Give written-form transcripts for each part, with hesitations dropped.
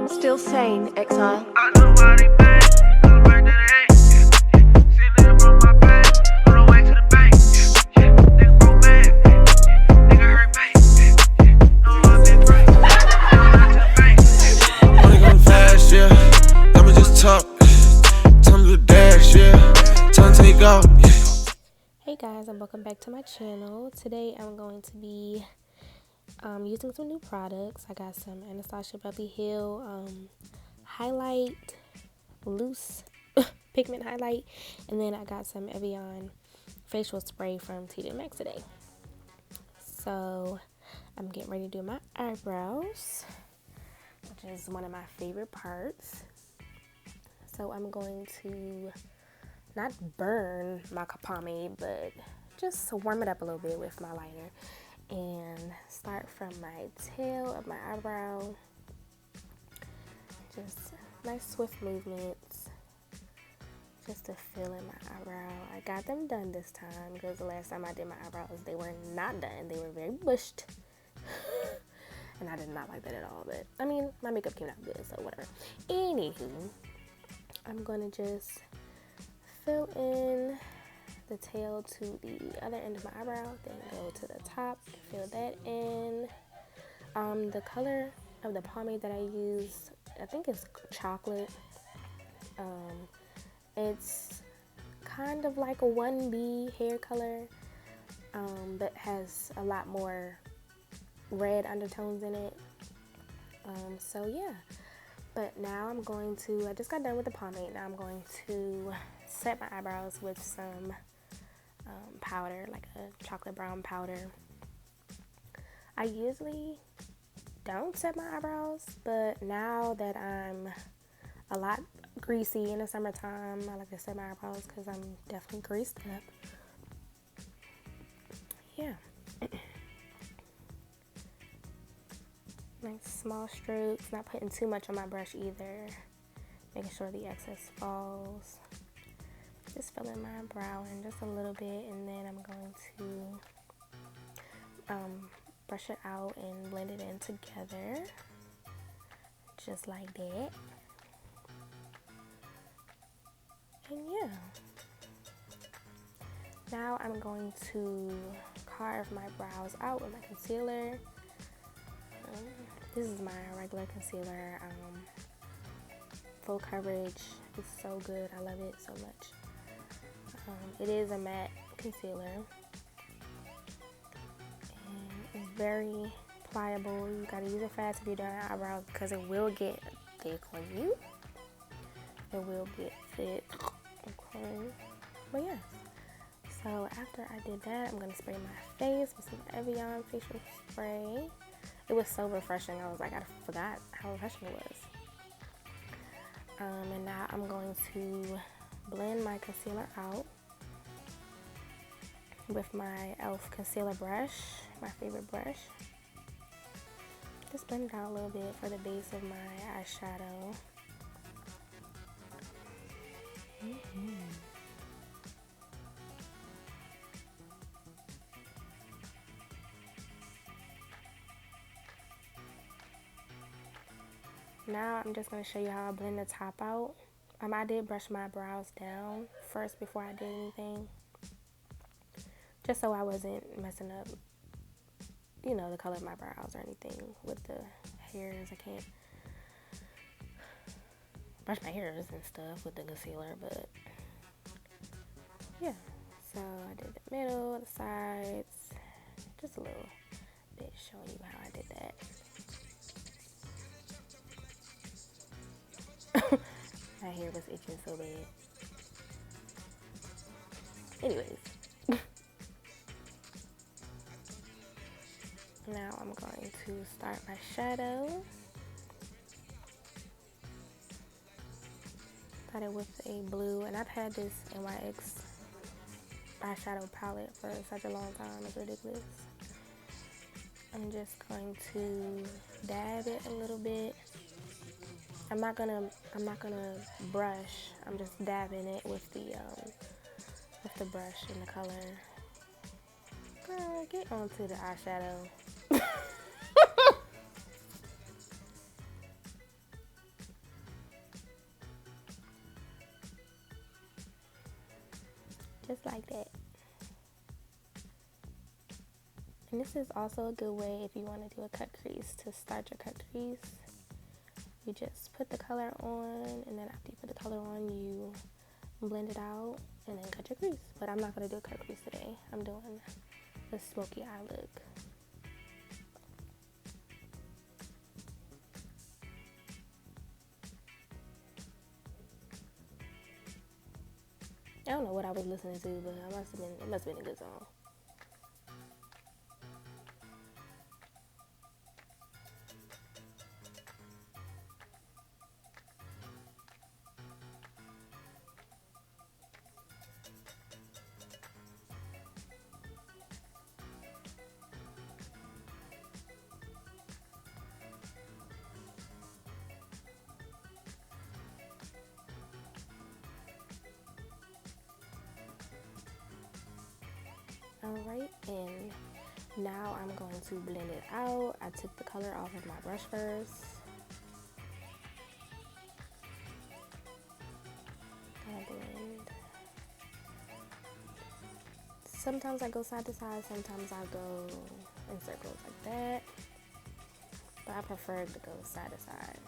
Still sane, exile. Hey guys, and welcome back to my channel. Today I'm going to be using some new products. I got some Anastasia Beverly Hill highlight, loose pigment highlight, and then I got some Evian facial spray from TJ Maxx today. So I'm getting ready to do my eyebrows, which is one of my favorite parts. So I'm going to not burn my pomade, but just warm it up a little bit with my lighter and start from my tail of my eyebrow. Just nice swift movements just to fill in my eyebrow. I got them done this time because the last time I did my eyebrows, they were not done. They were very bushed. And I did not like that at all, but I mean, my makeup came out good, so whatever. Anywho, I'm gonna just fill in the tail to the other end of my eyebrow, then go to the top, fill that in. The color of the pomade that I use, I think it's chocolate. It's kind of like a 1B hair color, but has a lot more red undertones in it. So yeah. But now I just got done with the pomade. Now I'm going to set my eyebrows with some powder, like a chocolate brown powder. I usually don't set my eyebrows, but now that I'm a lot greasy in the summertime, I like to set my eyebrows because I'm definitely greased up. Yeah. Nice small strokes, not putting too much on my brush either. Making sure the excess falls. Just filling my brow in just a little bit, and then I'm going to brush it out and blend it in together. Just like that. And yeah. Now I'm going to carve my brows out with my concealer. This is my regular concealer, full coverage. It's so good. I love it so much. It is a matte concealer, and it's very pliable. You gotta use it fast if you're doing eyebrows because it will get thick on you. It will get thick. Okay, but yeah. So after I did that, I'm gonna spray my face with some Evian facial spray. It was so refreshing. I was like, I forgot how refreshing it was. And now I'm going to blend my concealer out with my e.l.f. concealer brush, my favorite brush. Just blend it out a little bit for the base of my eyeshadow. Now I'm just going to show you how I blend the top out. I did brush my brows down first before I did anything, just so I wasn't messing up, you know, the color of my brows or anything with the hairs. I can't brush my hairs and stuff with the concealer, but yeah. So I did the middle, the sides, just a little bit showing you how I did that. My hair was itching so bad. Anyways. Now I'm going to start my shadow. Started with a blue, and I've had this NYX eyeshadow palette for such a long time. It's ridiculous. I'm just going to dab it a little bit. I'm not gonna brush. I'm just dabbing it with the brush and the color. Get onto the eyeshadow. Just like that. And this is also a good way if you want to do a cut crease to start your cut crease. You just put the color on, and then after you put the color on, you blend it out and then cut your crease. But I'm not going to do a cut crease today. I'm doing a smoky eye look. I don't know what I was listening to, but it must have been a good song. Alright, and now I'm going to blend it out. I took the color off of my brush first. Gonna blend. Sometimes I go side to side, sometimes I go in circles like that. But I prefer to go side to side.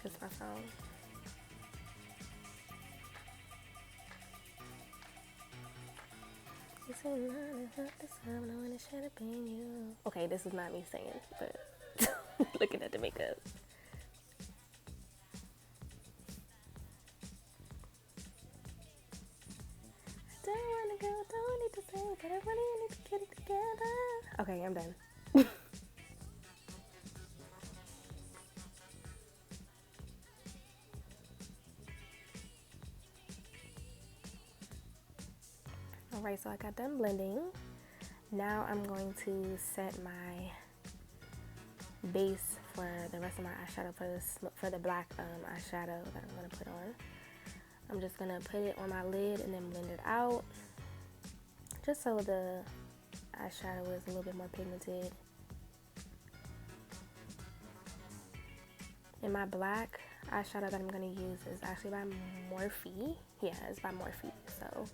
That's my phone. Okay, this is not me singing, but looking at the makeup. I don't wanna go, don't need to say, but I really need to get it together. Okay, I'm done. Alright, so I got done blending. Now I'm going to set my base for the rest of my eyeshadow for the black eyeshadow that I'm going to put on. I'm just going to put it on my lid and then blend it out, just so the eyeshadow is a little bit more pigmented. And my black eyeshadow that I'm going to use is actually by Morphe. Yeah, it's by Morphe. So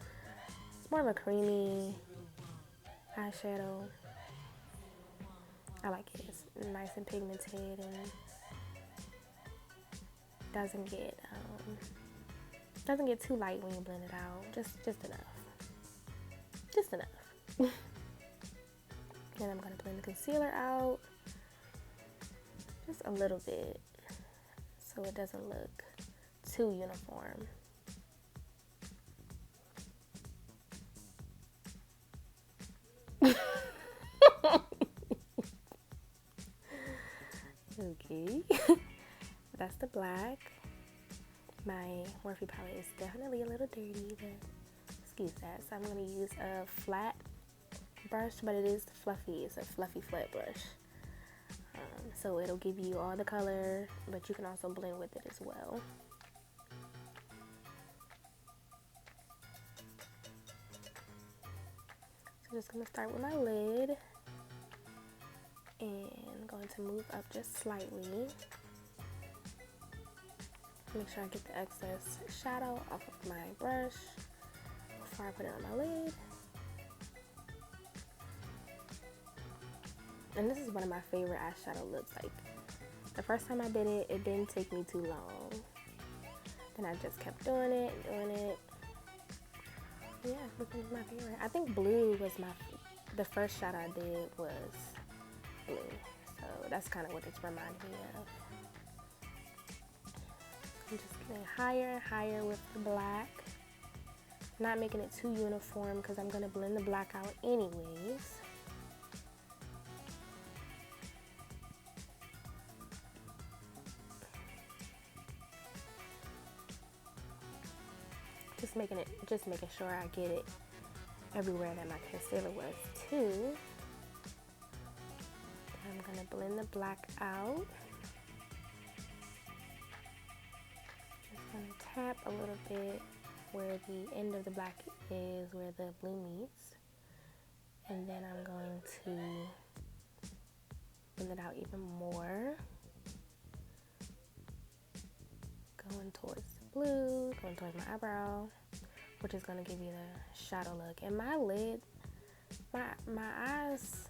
it's more of a creamy eyeshadow. I like it. It's nice and pigmented and doesn't get too light when you blend it out. Just enough. Just enough. Then I'm gonna blend the concealer out just a little bit so it doesn't look too uniform. Okay. That's the black. My Morphe palette is definitely a little dirty, but excuse that. So I'm going to use a flat brush, but it is fluffy. It's a fluffy flat brush. So it'll give you all the color, but you can also blend with it as well. So I'm just going to start with my lid and going to move up just slightly. Make sure I get the excess shadow off of my brush before I put it on my lid. And this is one of my favorite eyeshadow looks. Like, the first time I did it, it didn't take me too long. Then I just kept doing it. Yeah, this one's my favorite. I think blue was the first shadow I did was blue. So that's kind of what it's reminding me of. I'm just getting higher and higher with the black. Not making it too uniform because I'm going to blend the black out anyways. Just just making sure I get it everywhere that my concealer was too. I'm gonna blend the black out. Just gonna tap a little bit where the end of the black is, where the blue meets. And then I'm going to blend it out even more. Going towards the blue, going towards my eyebrow, which is going to give you the shadow look. And my lid, my eyes,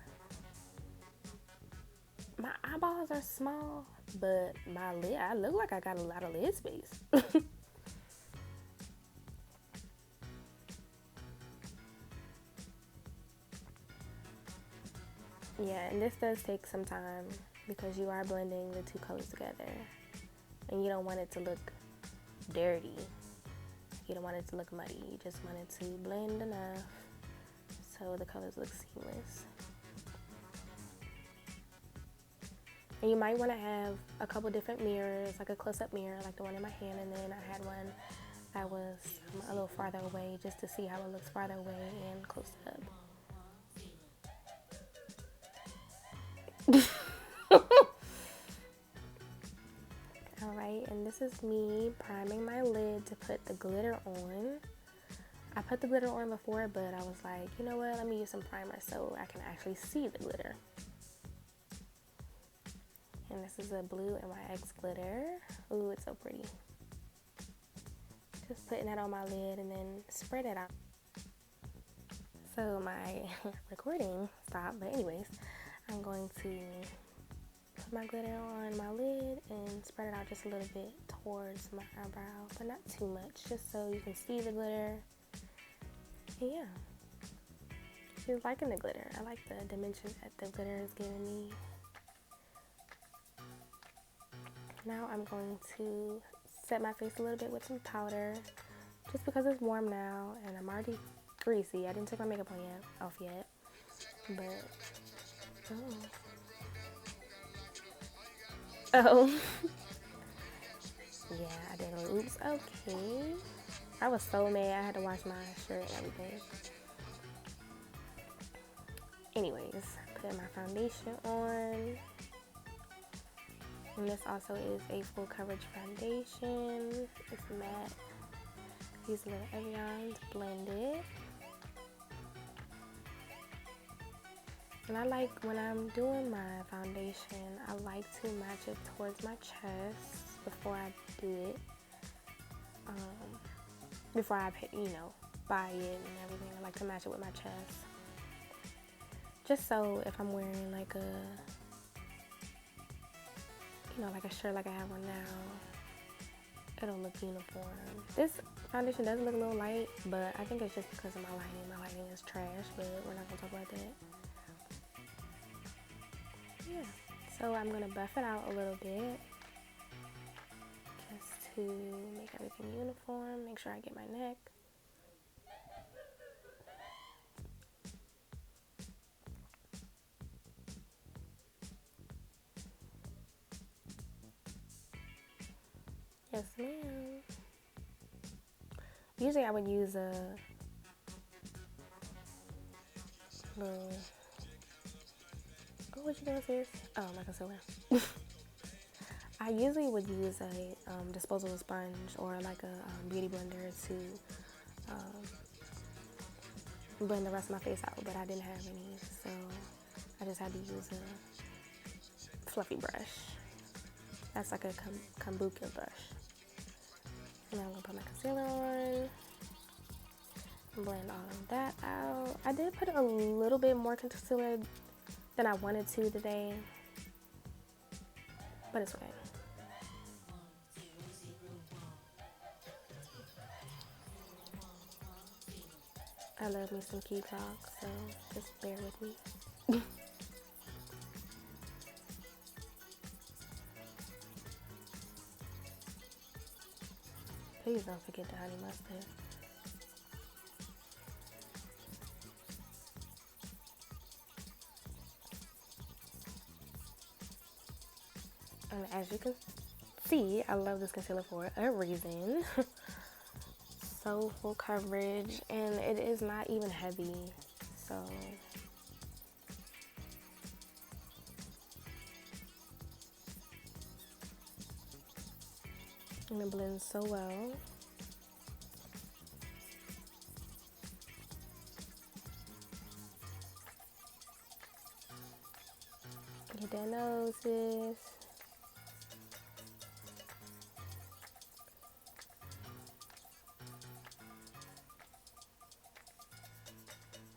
my eyeballs are small, but my lid, I look like I got a lot of lid space. Yeah, and this does take some time because you are blending the two colors together. And you don't want it to look dirty. You don't want it to look muddy. You just want it to blend enough so the colors look seamless. And you might want to have a couple different mirrors, like a close-up mirror, like the one in my hand, and then I had one that was a little farther away just to see how it looks farther away and close up. Alright, and this is me priming my lid to put the glitter on. I put the glitter on before, but I was like, you know what, let me use some primer so I can actually see the glitter. And this is a blue NYX glitter. Ooh, it's so pretty. Just putting that on my lid and then spread it out. So my recording stopped, but anyways, I'm going to put my glitter on my lid and spread it out just a little bit towards my eyebrow, but not too much, just so you can see the glitter. And yeah, she's liking the glitter. I like the dimension that the glitter is giving me. Now I'm going to set my face a little bit with some powder, just because it's warm now and I'm already greasy. I didn't take my makeup off yet, but oh. Yeah, I did a oops, okay. I was so mad I had to wash my shirt and everything. Anyways, put my foundation on. And this also is a full coverage foundation. It's matte. Use a little Evian to blend it. And I like, when I'm doing my foundation, I like to match it towards my chest before I do it. Before I, buy it and everything, I like to match it with my chest. Just so if I'm wearing like a, like a shirt like I have on now, it'll look uniform. This foundation does look a little light, but I think it's just because of my lighting. My lighting is trash, but we're not gonna talk about that. Yeah, so I'm gonna buff it out a little bit just to make everything uniform, make sure I get my neck. Yes, ma'am. Usually I would use a little, oh, what you doing, sis? Oh, my concealer. I usually would use a disposable sponge or like a beauty blender to blend the rest of my face out, but I didn't have any, so I just had to use a fluffy brush. That's like a kombucha brush. And I'm gonna put my concealer on, blend all of that out. I did put a little bit more concealer than I wanted to today, but it's okay. I love me some key talk, so just bear with me. Please don't forget the honey mustard. And as you can see, I love this concealer for a reason. so full coverage, and it is not even heavy, so and it blends so well. Get that nose, sis.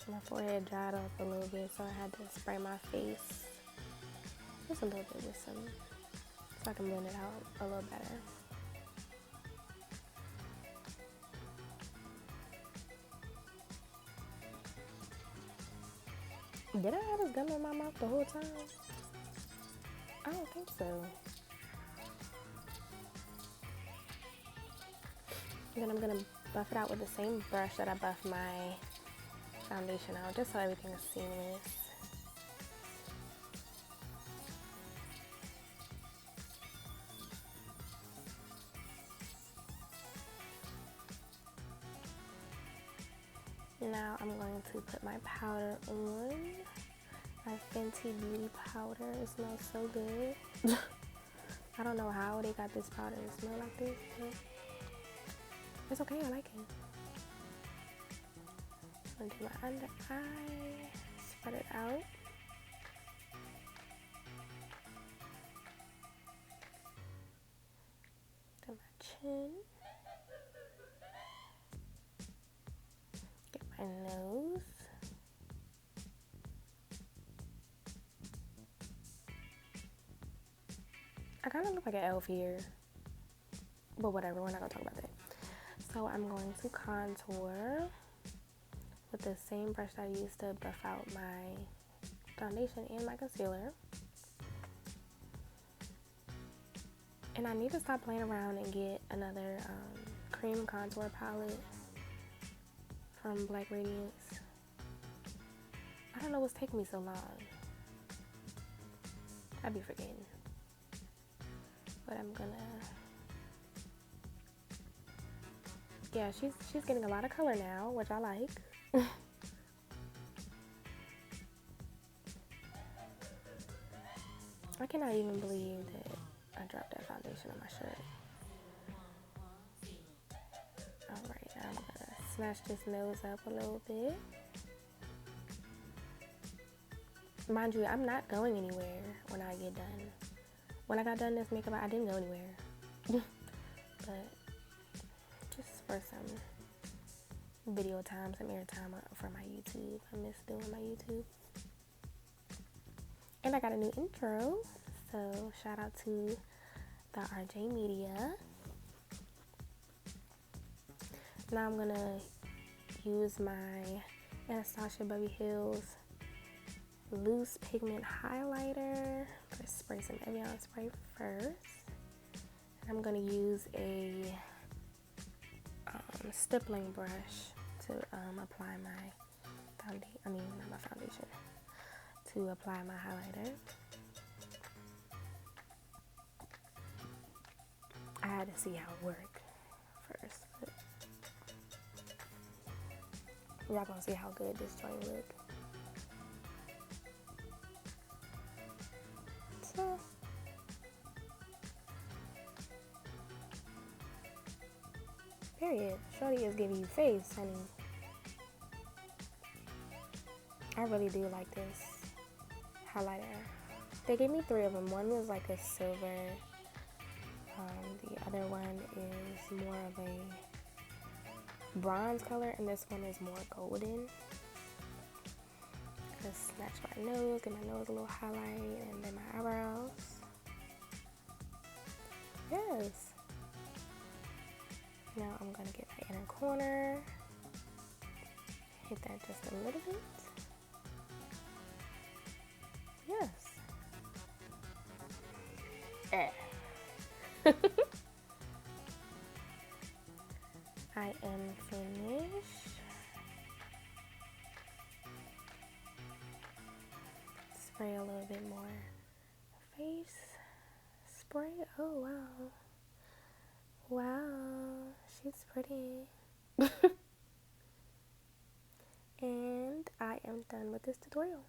My forehead dried up a little bit, so I had to spray my face just a little bit with some, so I can blend it out a little better. Did I have this gum in my mouth the whole time? I don't think so. And then I'm gonna buff it out with the same brush that I buffed my foundation out, just so everything is seamless. Now I'm going to put my powder on. My Fenty Beauty powder. It smells so good. I don't know how they got this powder to smell like this, but it's okay, I like it. I'm gonna do my under eye, spread it out. Do my chin. Get my nose. I kind of look like an elf here, but whatever, we're not gonna talk about that. So I'm going to contour with the same brush that I used to buff out my foundation and my concealer. And I need to stop playing around and get another cream contour palette from Black Radiance. I don't know what's taking me so long. I'd be forgetting. But I'm gonna, yeah, she's getting a lot of color now, which I like. I cannot even believe that I dropped that foundation on my shirt. Alright, I'm gonna smash this nose up a little bit. Mind you, I'm not going anywhere when I get done. When I got done this makeup, I didn't go anywhere. But just for some video time, some air time for my YouTube. I miss doing my YouTube. And I got a new intro, so shout out to the RJ Media. Now I'm gonna use my Anastasia Beverly Hills loose pigment highlighter. Let's spray some Evian spray first. I'm gonna use a stippling brush to apply my foundation. I mean, not my foundation. To apply my highlighter. I had to see how it worked first, but y'all gonna see how good this joint look. So period. Shorty is giving you face, honey. I really do like this highlighter. They gave me 3 of them. One was like a silver. The other one is more of a bronze color, and this one is more golden. Just snatch my nose, get my nose a little highlight, and then my eyebrows. Yes. Now I'm gonna get my inner corner. Hit that just a little bit. Yes. I am finished. Spray a little bit more face spray. Oh wow. Wow, she's pretty. And I am done with this tutorial.